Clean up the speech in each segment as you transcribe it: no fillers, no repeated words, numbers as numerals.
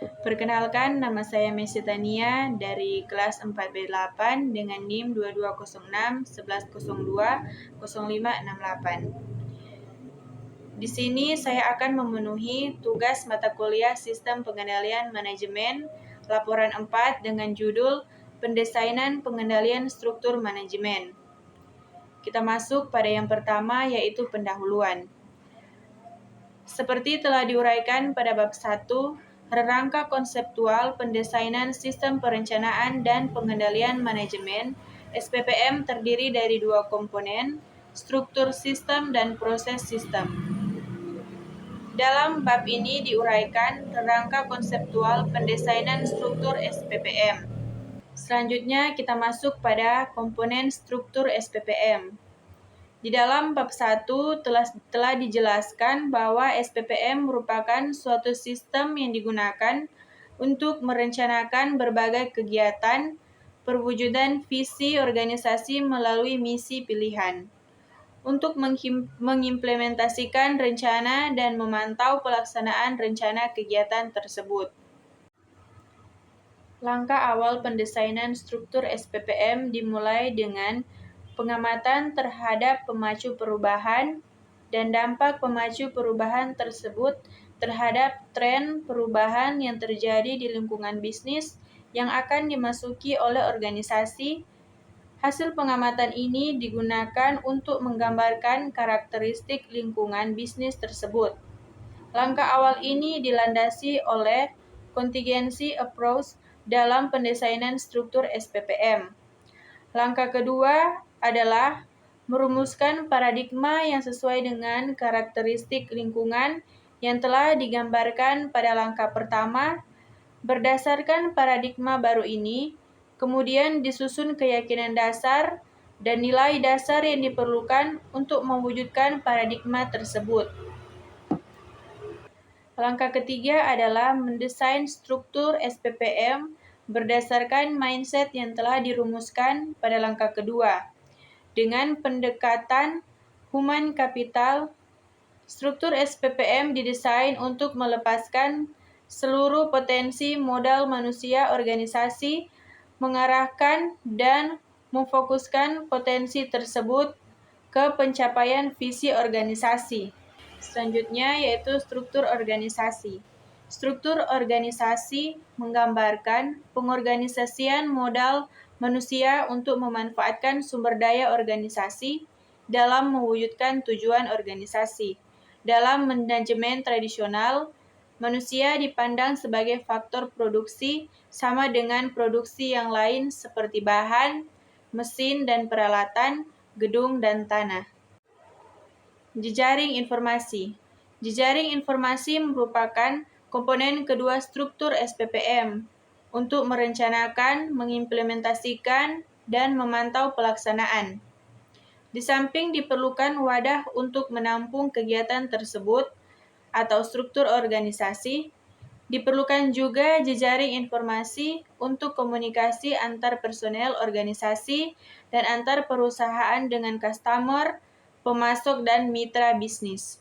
Perkenalkan, nama saya Messi Tania dari kelas 4B8 dengan NIM 2206 1102 0568. Di sini saya akan memenuhi tugas mata kuliah Sistem Pengendalian Manajemen laporan 4 dengan judul Pendesainan Pengendalian Struktur Manajemen. Kita masuk pada yang pertama, yaitu pendahuluan. Seperti telah diuraikan pada bab 1, rangka konseptual pendesainan sistem perencanaan dan pengendalian manajemen (SPPM) terdiri dari dua komponen, struktur sistem dan proses sistem. Dalam bab ini diuraikan rangka konseptual pendesainan struktur SPPM. Selanjutnya kita masuk pada komponen struktur SPPM. Di dalam bab 1 telah dijelaskan bahwa SPPM merupakan suatu sistem yang digunakan untuk merencanakan berbagai kegiatan perwujudan visi organisasi melalui misi pilihan, untuk mengimplementasikan rencana dan memantau pelaksanaan rencana kegiatan tersebut. Langkah awal pendesainan struktur SPPM dimulai dengan pengamatan terhadap pemacu perubahan dan dampak pemacu perubahan tersebut terhadap tren perubahan yang terjadi di lingkungan bisnis yang akan dimasuki oleh organisasi. Hasil pengamatan ini digunakan untuk menggambarkan karakteristik lingkungan bisnis tersebut. Langkah awal ini dilandasi oleh contingency approach dalam pendesainan struktur SPPM. Langkah kedua adalah merumuskan paradigma yang sesuai dengan karakteristik lingkungan yang telah digambarkan pada langkah pertama. Berdasarkan paradigma baru ini, kemudian disusun keyakinan dasar dan nilai dasar yang diperlukan untuk mewujudkan paradigma tersebut. Langkah ketiga adalah mendesain struktur SPPM berdasarkan mindset yang telah dirumuskan pada langkah kedua. Dengan pendekatan human capital, struktur SPPM didesain untuk melepaskan seluruh potensi modal manusia organisasi, mengarahkan dan memfokuskan potensi tersebut ke pencapaian visi organisasi. Selanjutnya yaitu struktur organisasi. Struktur organisasi menggambarkan pengorganisasian modal manusia untuk memanfaatkan sumber daya organisasi dalam mewujudkan tujuan organisasi. Dalam manajemen tradisional, manusia dipandang sebagai faktor produksi sama dengan produksi yang lain seperti bahan, mesin dan peralatan, gedung dan tanah. Jejaring informasi. Jejaring informasi merupakan komponen kedua struktur SPPM untuk merencanakan, mengimplementasikan, dan memantau pelaksanaan. Di samping diperlukan wadah untuk menampung kegiatan tersebut atau struktur organisasi, diperlukan juga jejaring informasi untuk komunikasi antar personel organisasi dan antar perusahaan dengan customer, pemasok, dan mitra bisnis.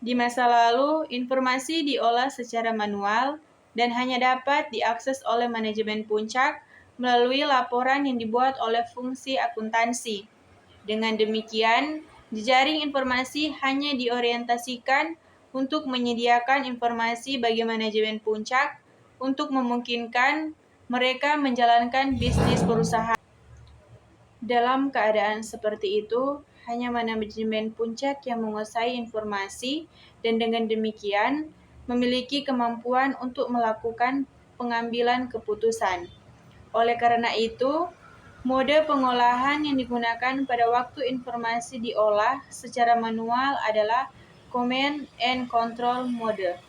Di masa lalu, informasi diolah secara manual dan hanya dapat diakses oleh manajemen puncak melalui laporan yang dibuat oleh fungsi akuntansi. Dengan demikian, jejaring informasi hanya diorientasikan untuk menyediakan informasi bagi manajemen puncak untuk memungkinkan mereka menjalankan bisnis perusahaan. Dalam keadaan seperti itu, hanya manajemen puncak yang menguasai informasi dan dengan demikian memiliki kemampuan untuk melakukan pengambilan keputusan. Oleh karena itu, mode pengolahan yang digunakan pada waktu informasi diolah secara manual adalah command and control mode.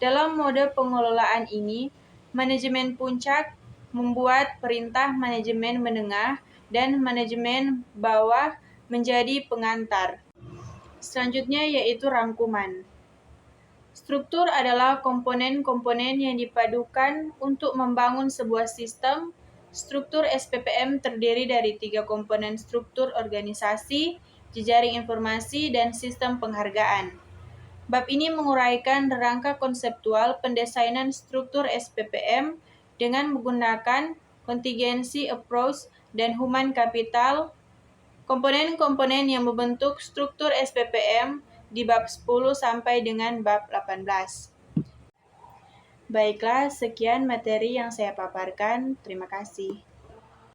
Dalam mode pengelolaan ini, manajemen puncak membuat perintah manajemen menengah dan manajemen bawah menjadi pengantar. Selanjutnya yaitu rangkuman. Struktur adalah komponen-komponen yang dipadukan untuk membangun sebuah sistem. Struktur SPPM terdiri dari 3 komponen struktur organisasi, jejaring informasi, dan sistem penghargaan. Bab ini menguraikan rangka konseptual pendesainan struktur SPPM dengan menggunakan contingency approach dan human capital, komponen-komponen yang membentuk struktur SPPM di bab 10 sampai dengan bab 18. Baiklah, sekian materi yang saya paparkan. Terima kasih.